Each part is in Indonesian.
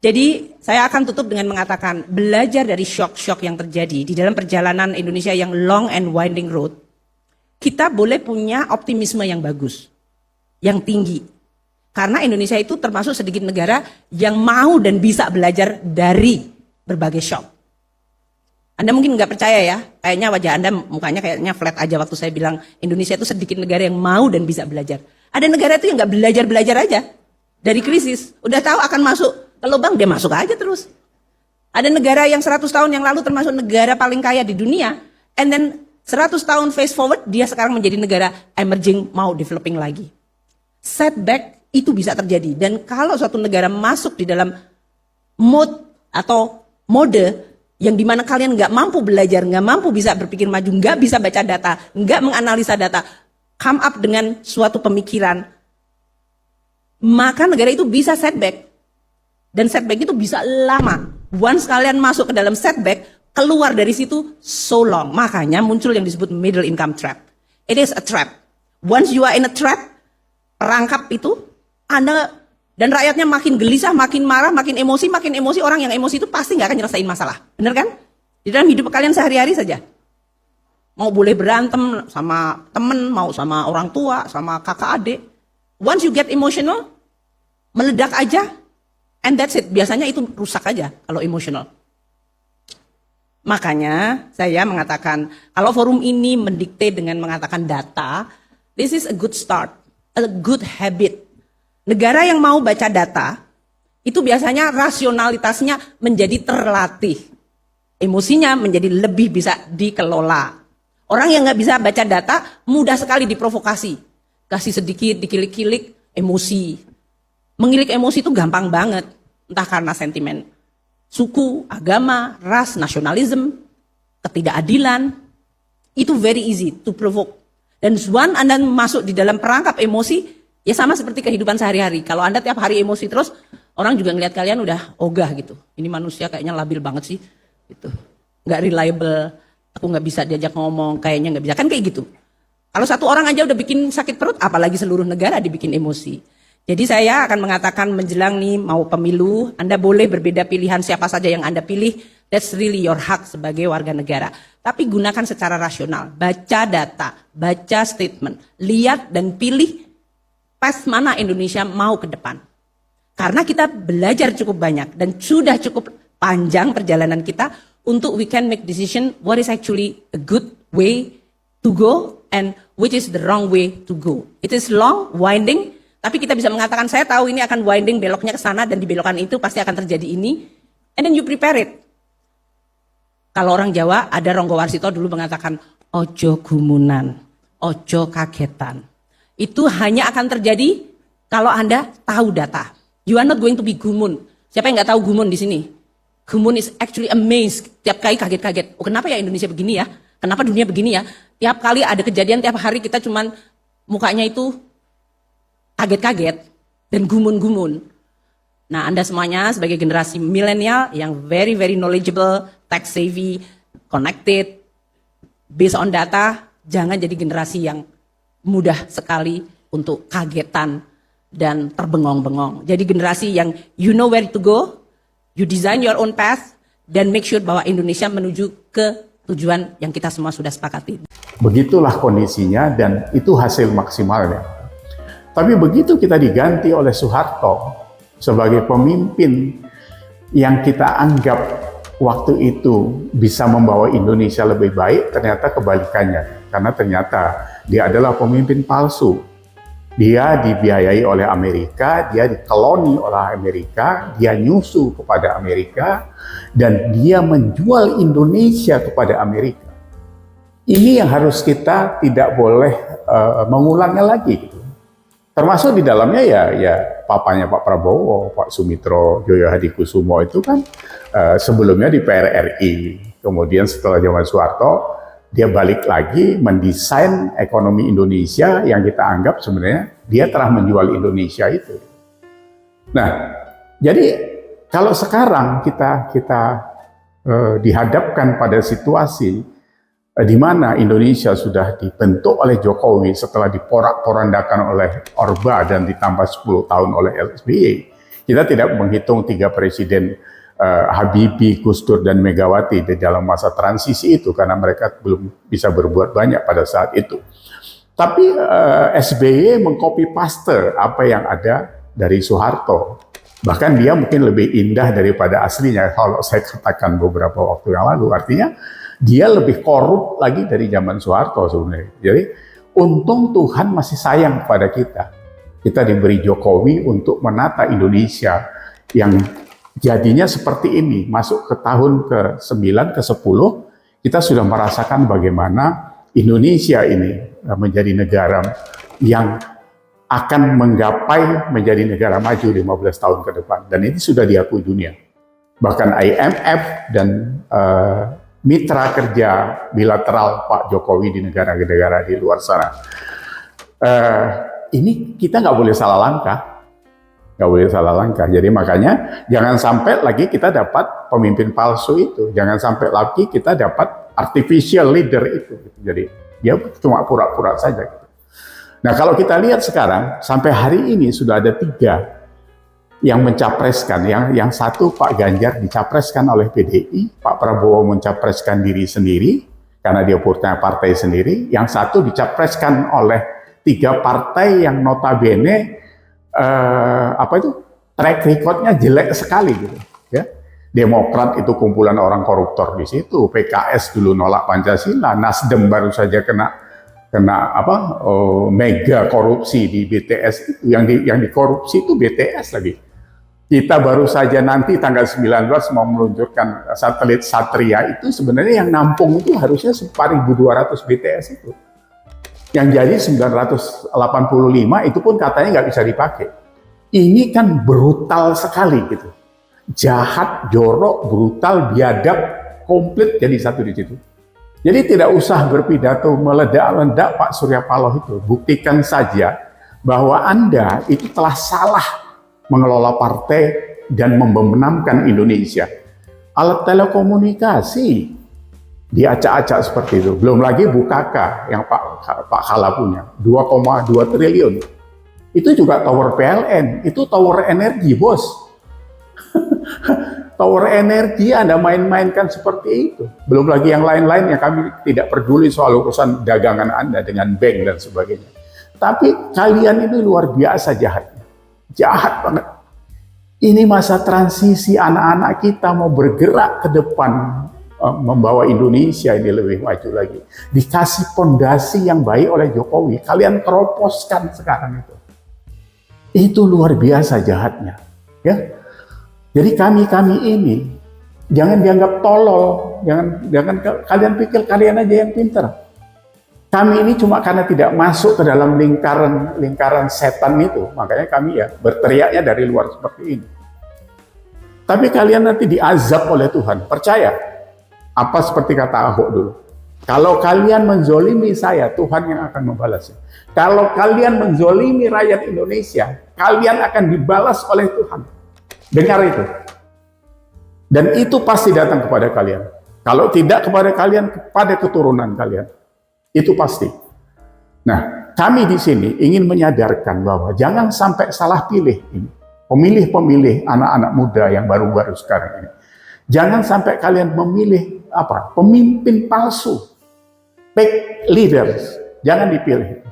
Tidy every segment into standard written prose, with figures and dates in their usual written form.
Jadi saya akan tutup dengan mengatakan belajar dari shock-shock yang terjadi di dalam perjalanan Indonesia yang long and winding road, kita boleh punya optimisme yang bagus, yang tinggi. Karena Indonesia itu termasuk sedikit negara yang mau dan bisa belajar dari berbagai shock. Anda mungkin nggak percaya ya, kayaknya wajah Anda mukanya kayaknya flat aja waktu saya bilang Indonesia itu sedikit negara yang mau dan bisa belajar. Ada negara itu yang nggak belajar-belajar aja dari krisis, udah tahu akan masuk ke lubang, dia masuk aja terus. Ada negara yang 100 tahun yang lalu termasuk negara paling kaya di dunia, and then 100 tahun face forward, dia sekarang menjadi negara emerging, mau developing lagi. Setback itu bisa terjadi, dan kalau suatu negara masuk di dalam mode atau mode yang dimana kalian nggak mampu belajar, nggak mampu bisa berpikir maju, nggak bisa baca data, nggak menganalisa data, come up dengan suatu pemikiran, maka negara itu bisa setback. Dan setback itu bisa lama. Once kalian masuk ke dalam setback, keluar dari situ so long. Makanya muncul yang disebut middle income trap. It is a trap. Once you are in a trap, perangkap itu, Anda dan rakyatnya makin gelisah, makin marah, makin emosi. Orang yang emosi itu pasti nggak akan nyelesain masalah. Bener kan? Di dalam hidup kalian sehari-hari saja. Mau boleh berantem sama temen, mau sama orang tua, sama kakak adik. Once you get emotional, meledak aja, and that's it. Biasanya itu rusak aja kalau emosional. Makanya saya mengatakan, kalau forum ini mendikte dengan mengatakan data, this is a good start, a good habit. Negara yang mau baca data, itu biasanya rasionalitasnya menjadi terlatih. Emosinya menjadi lebih bisa dikelola. Orang yang nggak bisa baca data, mudah sekali diprovokasi. Kasih sedikit, dikilik-kilik, emosi. Mengilik emosi itu gampang banget. Entah karena sentimen suku, agama, ras, nasionalisme, ketidakadilan. Itu very easy to provoke. Dan once Anda masuk di dalam perangkap emosi, ya sama seperti kehidupan sehari-hari. Kalau Anda tiap hari emosi terus, orang juga ngelihat kalian udah ogah gitu. Ini manusia kayaknya labil banget sih. Gitu. Nggak reliable, aku nggak bisa diajak ngomong, kayaknya nggak bisa. Kan kayak gitu. Kalau satu orang aja udah bikin sakit perut, apalagi seluruh negara dibikin emosi. Jadi saya akan mengatakan menjelang nih mau pemilu, Anda boleh berbeda pilihan siapa saja yang Anda pilih, that's really your hak sebagai warga negara. Tapi gunakan secara rasional, baca data, baca statement, lihat dan pilih pas mana Indonesia mau ke depan. Karena kita belajar cukup banyak dan sudah cukup panjang perjalanan kita untuk we can make decision what is actually a good way to go and which is the wrong way to go. It is long, winding, tapi kita bisa mengatakan, saya tahu ini akan winding, beloknya ke sana, dan di belokan itu pasti akan terjadi ini. And then you prepare it. Kalau orang Jawa, ada Ronggo Warsito dulu mengatakan, ojo gumunan, ojo kagetan. Itu hanya akan terjadi kalau Anda tahu data. You are not going to be gumun. Siapa yang nggak tahu gumun di sini? Gumun is actually amazed. Tiap kali kaget-kaget. Oh, kenapa ya Indonesia begini ya? Kenapa dunia begini ya? Tiap kali ada kejadian, tiap hari kita cuman mukanya itu kaget-kaget dan gumun-gumun. Nah, Anda semuanya sebagai generasi milenial yang very knowledgeable, tech savvy, connected, based on data, jangan jadi generasi yang mudah sekali untuk kagetan dan terbengong-bengong. Jadi generasi yang you know where to go, you design your own path, dan make sure bahwa Indonesia menuju ke tujuan yang kita semua sudah sepakati. Begitulah kondisinya dan itu hasil maksimalnya. Tapi begitu kita diganti oleh Soeharto sebagai pemimpin yang kita anggap waktu itu bisa membawa Indonesia lebih baik, ternyata kebalikannya. Karena ternyata dia adalah pemimpin palsu. Dia dibiayai oleh Amerika, dia dikoloni oleh Amerika, dia nyusu kepada Amerika, dan dia menjual Indonesia kepada Amerika. Ini yang harus kita tidak boleh mengulangnya lagi. Gitu. Termasuk di dalamnya ya papanya Pak Prabowo, Pak Sumitro Joyo Hadikusumo itu kan sebelumnya di PRRI. Kemudian setelah zaman Soeharto, dia balik lagi mendesain ekonomi Indonesia yang kita anggap sebenarnya dia telah menjual Indonesia itu. Nah, jadi kalau sekarang kita dihadapkan pada situasi di mana Indonesia sudah dibentuk oleh Jokowi setelah diporak-porandakan oleh Orba dan ditambah 10 tahun oleh SBY, Kita tidak menghitung 3 presiden Habibie, Gus Dur, dan Megawati di dalam masa transisi itu karena mereka belum bisa berbuat banyak pada saat itu. Tapi SBY mengcopy paste apa yang ada dari Soeharto. Bahkan dia mungkin lebih indah daripada aslinya kalau saya katakan beberapa waktu yang lalu. Artinya dia lebih korup lagi dari zaman Soeharto sebenarnya. Jadi untung Tuhan masih sayang kepada kita. Kita diberi Jokowi untuk menata Indonesia yang jadinya seperti ini. Masuk ke tahun ke-9, ke-10, kita sudah merasakan bagaimana Indonesia ini menjadi negara yang akan menggapai menjadi negara maju 15 tahun ke depan. Dan ini sudah diakui dunia. Bahkan IMF dan mitra kerja bilateral Pak Jokowi di negara-negara di luar sana. Ini kita nggak boleh salah langkah. Nggak boleh salah langkah. Jadi makanya jangan sampai lagi kita dapat pemimpin palsu itu. Jangan sampai lagi kita dapat artificial leader itu. Jadi dia cuma pura-pura saja. Nah kalau kita lihat sekarang, sampai hari ini sudah ada 3 yang mencapreskan. Yang satu Pak Ganjar dicapreskan oleh PDI, Pak Prabowo mencapreskan diri sendiri, karena dia punya partai sendiri. Yang satu dicapreskan oleh 3 partai yang notabene, track recordnya jelek sekali gitu. Ya. Demokrat itu kumpulan orang koruptor di situ, PKS dulu nolak Pancasila, Nasdem baru saja kena mega korupsi di BTS itu, yang dikorupsi itu BTS lagi. Kita baru saja nanti tanggal 19 mau meluncurkan satelit Satria, itu sebenarnya yang nampung itu harusnya 4.200 BTS itu. Yang jadi 985 itu pun katanya nggak bisa dipakai. Ini kan brutal sekali gitu. Jahat, jorok, brutal, biadab, komplit jadi satu di situ. Jadi tidak usah berpidato meledak-ledak Pak Surya Paloh itu. Buktikan saja bahwa Anda itu telah salah mengelola partai dan membenamkan Indonesia. Alat telekomunikasi diacak-acak seperti itu. Belum lagi Bukaka yang Pak Kala punya, 2,2 triliun. Itu juga tower PLN, itu tower energi, bos. Tower energi Anda main-mainkan seperti itu. Belum lagi yang lain-lain yang kami tidak peduli soal urusan dagangan Anda dengan bank dan sebagainya. Tapi kalian itu luar biasa jahatnya. Jahat banget. Ini masa transisi, anak-anak kita mau bergerak ke depan, membawa Indonesia ini lebih maju lagi. Dikasih pondasi yang baik oleh Jokowi, kalian teroposkan sekarang itu. Itu luar biasa jahatnya. Ya. Jadi kami ini jangan dianggap tolol, jangan kalian pikir kalian aja yang pintar. Kami ini cuma karena tidak masuk ke dalam lingkaran setan itu, makanya kami ya berteriaknya dari luar seperti ini. Tapi kalian nanti diazab oleh Tuhan, percaya. Apa seperti kata Ahok dulu. Kalau kalian menzolimi saya, Tuhan yang akan membalasnya. Kalau kalian menzolimi rakyat Indonesia, kalian akan dibalas oleh Tuhan. Dengar itu. Dan itu pasti datang kepada kalian. Kalau tidak kepada kalian, kepada keturunan kalian. Itu pasti. Nah, kami di sini ingin menyadarkan bahwa jangan sampai salah pilih ini. Pemilih-pemilih anak-anak muda yang baru-baru sekarang ini. Jangan sampai kalian memilih pemimpin palsu. Fake leaders. Jangan dipilih.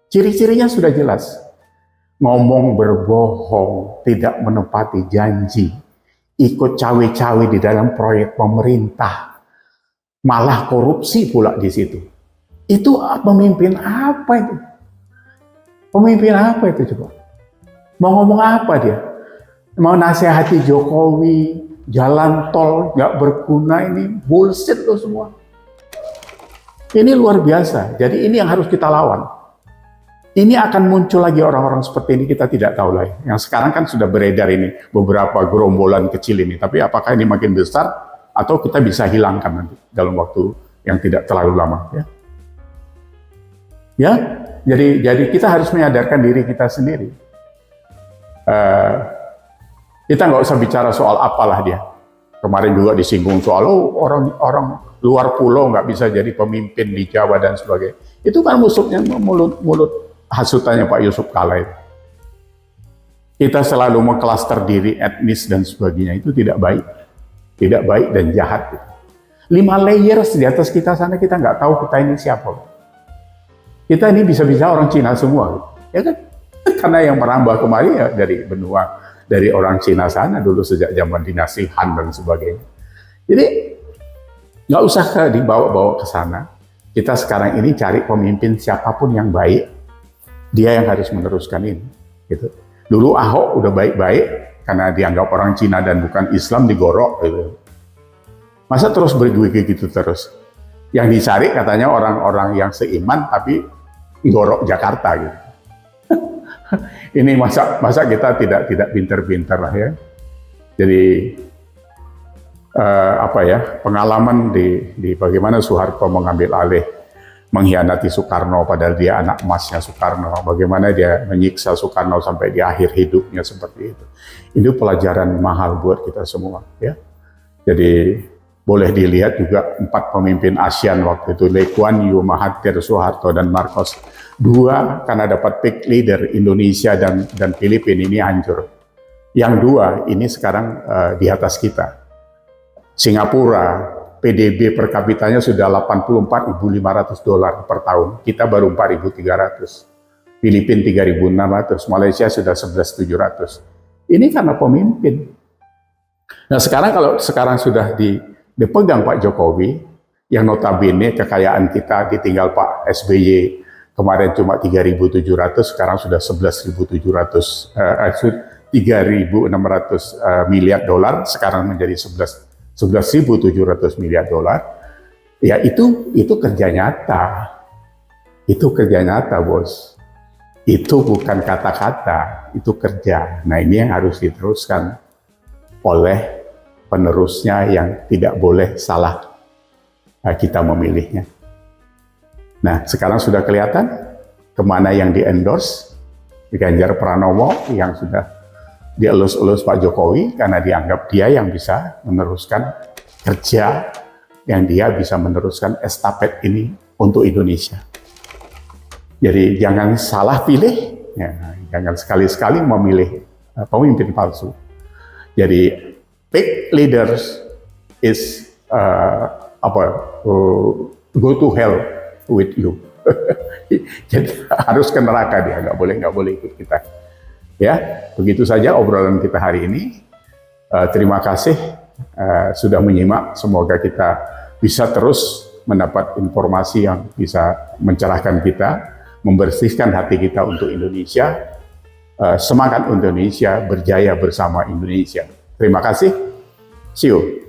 Ciri-cirinya sudah jelas. Ngomong berbohong, tidak menepati janji, ikut cawe-cawe di dalam proyek pemerintah, malah korupsi pula di situ. Itu pemimpin apa itu? Pemimpin apa itu coba? Mau ngomong apa dia? Mau nasihati Jokowi, jalan tol nggak berguna, ini bullshit loh semua. Ini luar biasa. Jadi ini yang harus kita lawan. Ini akan muncul lagi orang-orang seperti ini, kita tidak tahu lagi. Yang sekarang kan sudah beredar ini, beberapa gerombolan kecil ini. Tapi apakah ini makin besar, atau kita bisa hilangkan nanti dalam waktu yang tidak terlalu lama. Ya, jadi kita harus menyadarkan diri kita sendiri. Kita nggak usah bicara soal apalah dia. Kemarin juga disinggung soal orang luar pulau nggak bisa jadi pemimpin di Jawa dan sebagainya. Itu kan musuhnya mulut hasutannya Pak Yusuf Kala itu. Kita selalu mengklaster diri etnis dan sebagainya, itu tidak baik. Tidak baik dan jahat. 5 layers di atas kita sana, kita nggak tahu kita ini siapa. Kita ini bisa-bisa orang Cina semua, ya kan? Karena yang merambah kemari ya dari benua, dari orang Cina sana dulu sejak zaman dinasti Han dan sebagainya. Jadi nggak usah dibawa-bawa ke sana. Kita sekarang ini cari pemimpin siapapun yang baik, dia yang harus meneruskan ini. Gitu. Dulu Ahok udah baik-baik karena dianggap orang Cina dan bukan Islam, digorok. Gitu. Masa terus begitu gitu terus? Yang dicari katanya orang-orang yang seiman tapi gorok Jakarta gitu. Ini masa kita tidak pinter-pinter lah ya. Jadi pengalaman di bagaimana Soeharto mengambil alih, mengkhianati Soekarno padahal dia anak emasnya Soekarno, bagaimana dia menyiksa Soekarno sampai di akhir hidupnya seperti itu. Itu pelajaran mahal buat kita semua ya. Jadi boleh dilihat juga 4 pemimpin ASEAN waktu itu, Lee Kuan Yew, Mahathir, Soeharto, dan Marcos. 2 karena dapat pick leader, Indonesia dan Filipina ini hancur. Yang 2 ini sekarang di atas kita. Singapura, PDB per kapitanya sudah $84.500 per tahun. Kita baru 4.300. Filipina 3.600. Malaysia sudah 11.700. Ini karena pemimpin. Nah kalau sekarang sudah dipegang Pak Jokowi, yang notabene kekayaan kita ditinggal Pak SBY kemarin cuma 3.700, sekarang sudah 11.700, 3.600 miliar dolar, sekarang menjadi 11.700 miliar dolar. Ya itu kerja nyata. Itu kerja nyata, Bos. Itu bukan kata-kata, itu kerja. Nah, ini yang harus diteruskan oleh penerusnya yang tidak boleh salah kita memilihnya. Nah, sekarang sudah kelihatan kemana yang di-endorse. Ganjar Pranowo yang sudah dielus-elus Pak Jokowi karena dianggap dia yang bisa meneruskan kerja, yang dia bisa meneruskan estafet ini untuk Indonesia. Jadi jangan salah pilih, ya, jangan sekali-sekali memilih pemimpin palsu. Jadi pick leaders is go to hell with you. Jadi harus ke neraka dia, nggak boleh ikut kita. Ya, begitu saja obrolan kita hari ini. Terima kasih sudah menyimak. Semoga kita bisa terus mendapat informasi yang bisa mencerahkan kita, membersihkan hati kita untuk Indonesia. Semangat Indonesia, berjaya bersama Indonesia. Terima kasih. See you.